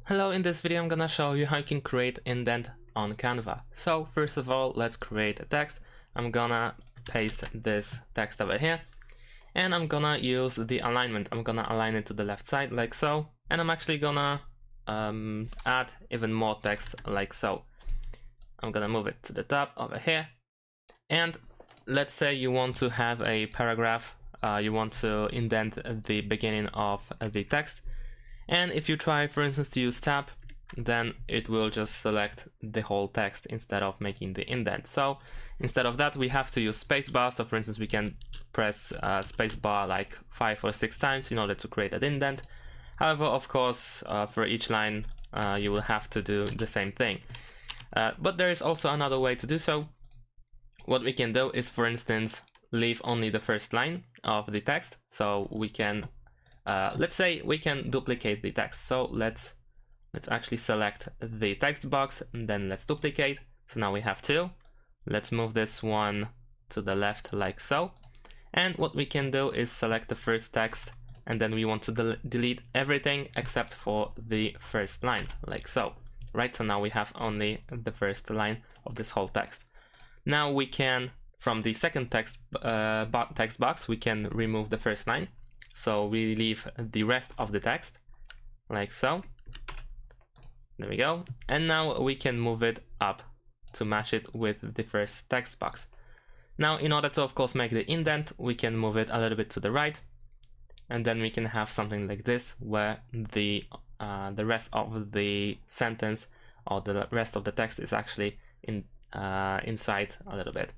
Hello, in this video I'm gonna show you how you can create indent on Canva. So first of all, let's create a text. I'm gonna paste this text over here and I'm gonna use the alignment. I'm gonna align it to the left side like so, and I'm actually gonna add even more text like so. I'm gonna move it to the top over here, and let's say you want to have a paragraph, you want to indent the beginning of the text. And if you try, for instance, to use tab, then it will just select the whole text instead of making the indent. So instead of that, we have to use spacebar. So for instance, we can press spacebar like 5 or 6 times in order to create an indent. However, of course, for each line, you will have to do the same thing. But there is also another way to do so. What we can do is, for instance, leave only the first line of the text. So we can let's say we can duplicate the text. So let's actually select the text box and then let's duplicate. So now we have 2. Let's move this one to the left like so. And what we can do is select the first text, and then we want to delete everything except for the first line like so. Right, so now we have only the first line of this whole text. Now we can, from the second text box, we can remove the first line. So we leave the rest of the text like so. There we go. And now we can move it up to match it with the first text box. Now, in order to, of course, make the indent, we can move it a little bit to the right. And then we can have something like this, where the rest of the sentence or the rest of the text is actually inside a little bit.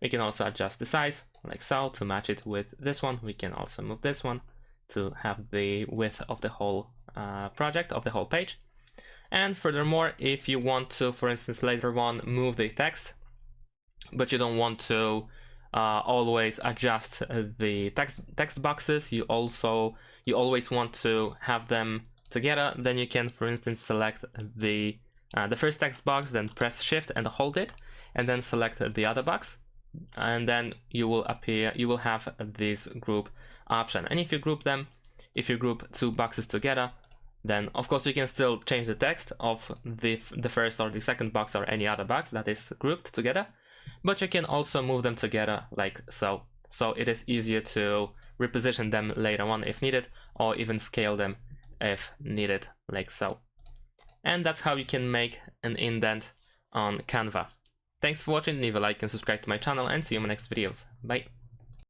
We can also adjust the size like so to match it with this one. We can also move this one to have the width of the whole project, of the whole page. And furthermore, if you want to, for instance, later on move the text, but you don't want to always adjust the text boxes, you always want to have them together, then you can, for instance, select the first text box, then press Shift and hold it, and then select the other box. And then you will have this group option. And if you group them, if you group 2 boxes together, then of course you can still change the text of the first or the second box or any other box that is grouped together, but you can also move them together like so. So it is easier to reposition them later on if needed, or even scale them if needed like so. And that's how you can make an indent on Canva. Thanks for watching, leave a like and subscribe to my channel, and see you in my next videos. Bye!